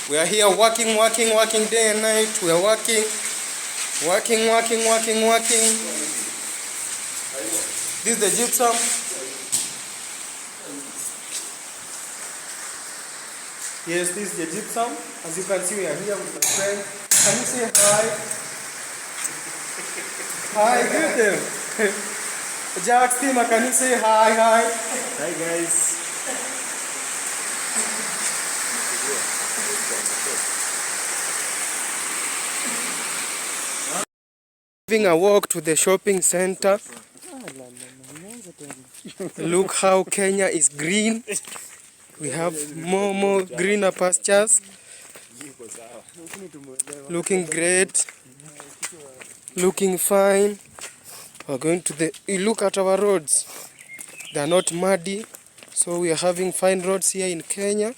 We are here working day and night. We are working. This is the gypsum. Yes, this is the gypsum. As you can see, we are here with my friend. Can you say hi? Hi, good them. Jack Steamer, can you say hi? Hi guys. Having a walk to the shopping center. Look how Kenya is green. We have more greener pastures. Looking great. Looking fine. We're going to you look at our roads. They are not muddy. So we are having fine roads here in Kenya.